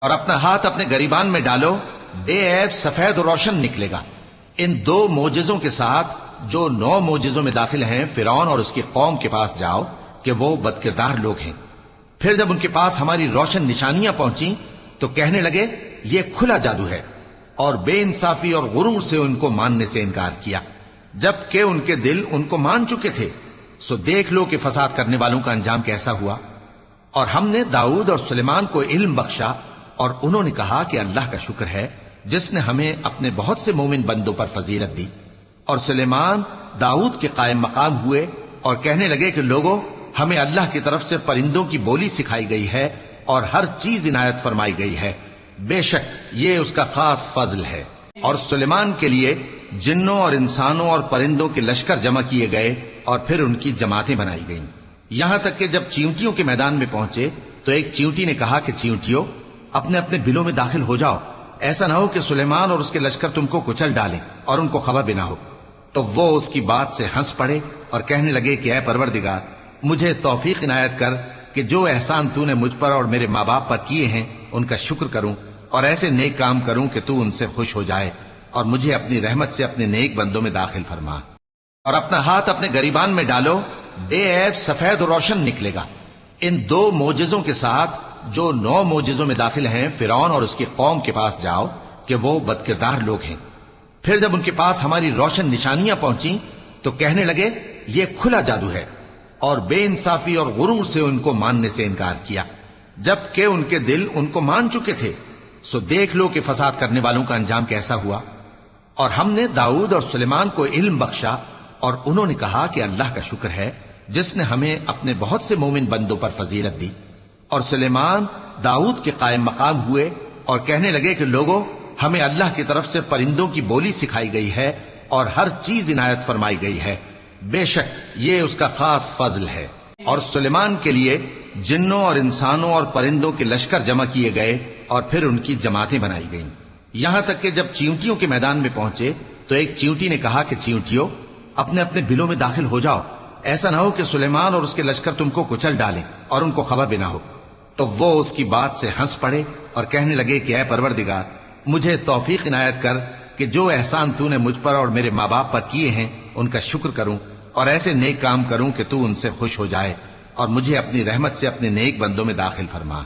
اور اپنا ہاتھ اپنے گریبان میں ڈالو، بے عیب سفید و روشن نکلے گا۔ ان 2 معجزوں کے ساتھ جو 9 معجزوں میں داخل ہیں فرعون اور اس کی قوم کے پاس جاؤ کہ وہ بدکردار لوگ ہیں۔ پھر جب ان کے پاس ہماری روشن نشانیاں پہنچی تو کہنے لگے یہ کھلا جادو ہے، اور بے انصافی اور غرور سے ان کو ماننے سے انکار کیا، جبکہ ان کے دل ان کو مان چکے تھے۔ سو دیکھ لو کہ فساد کرنے والوں کا انجام کیسا ہوا۔ اور ہم نے داؤد اور سلیمان کو علم بخشا، اور انہوں نے کہا کہ اللہ کا شکر ہے جس نے ہمیں اپنے بہت سے مومن بندوں پر فضیلت دی۔ اور سلیمان داؤد کے قائم مقام ہوئے اور کہنے لگے کہ لوگوں، ہمیں اللہ کی طرف سے پرندوں کی بولی سکھائی گئی ہے اور ہر چیز عنایت فرمائی گئی ہے، بے شک یہ اس کا خاص فضل ہے۔ اور سلیمان کے لیے جنوں اور انسانوں اور پرندوں کے لشکر جمع کیے گئے اور پھر ان کی جماعتیں بنائی گئیں، یہاں تک کہ جب چیونٹیوں کے میدان میں پہنچے تو ایک چیونٹی نے کہا کہ چیونٹیوں اپنے اپنے بلوں میں داخل ہو جاؤ، ایسا نہ ہو کہ سلیمان اور اس کے لشکر تم کو کچل ڈالیں اور ان کو خبر بھی نہ ہو۔ تو وہ اس کی بات سے ہنس پڑے اور کہنے لگے کہ اے پروردگار، مجھے توفیق عنایت کر کہ جو احسان تو نے مجھ پر اور میرے ماں باپ پر کیے ہیں ان کا شکر کروں اور ایسے نیک کام کروں کہ تو ان سے خوش ہو جائے، اور مجھے اپنی رحمت سے اپنے نیک بندوں میں داخل فرما۔ اور اپنا ہاتھ اپنے گریبان میں ڈالو، بے عیب سفید و روشن نکلے گا۔ ان 2 معجزوں کے ساتھ جو 9 معجزوں میں داخل ہیں فرعون اور اس کی قوم کے پاس جاؤ کہ وہ بدکردار لوگ ہیں۔ پھر جب ان کے پاس ہماری روشن نشانیاں پہنچی تو کہنے لگے یہ کھلا جادو ہے، اور بے انصافی اور غرور سے ان کو ماننے سے انکار کیا، جبکہ ان کے دل ان کو مان چکے تھے۔ سو دیکھ لو کہ فساد کرنے والوں کا انجام کیسا ہوا۔ اور ہم نے داؤد اور سلیمان کو علم بخشا، اور انہوں نے کہا کہ اللہ کا شکر ہے جس نے ہمیں اپنے بہت سے مومن بندوں پر فضیلت دی۔ اور سلیمان داؤد کے قائم مقام ہوئے اور کہنے لگے کہ لوگوں، ہمیں اللہ کی طرف سے پرندوں کی بولی سکھائی گئی ہے اور ہر چیز عنایت فرمائی گئی ہے، بے شک یہ اس کا خاص فضل ہے۔ اور سلیمان کے لیے جنوں اور انسانوں اور پرندوں کے لشکر جمع کیے گئے اور پھر ان کی جماعتیں بنائی گئیں، یہاں تک کہ جب چیونٹیوں کے میدان میں پہنچے تو ایک چیونٹی نے کہا کہ چیونٹیوں اپنے اپنے بلوں میں داخل ہو جاؤ، ایسا نہ ہو کہ سلیمان اور اس کے لشکر تم کو کچل ڈالیں اور ان کو خبر بھی نہ ہو۔ تو وہ اس کی بات سے ہنس پڑے اور کہنے لگے کہ اے پروردگار، مجھے توفیق عنایت کر کہ جو احسان تو نے مجھ پر اور میرے ماں باپ پر کیے ہیں ان کا شکر کروں اور ایسے نیک کام کروں کہ تو ان سے خوش ہو جائے، اور مجھے اپنی رحمت سے اپنے نیک بندوں میں داخل فرما۔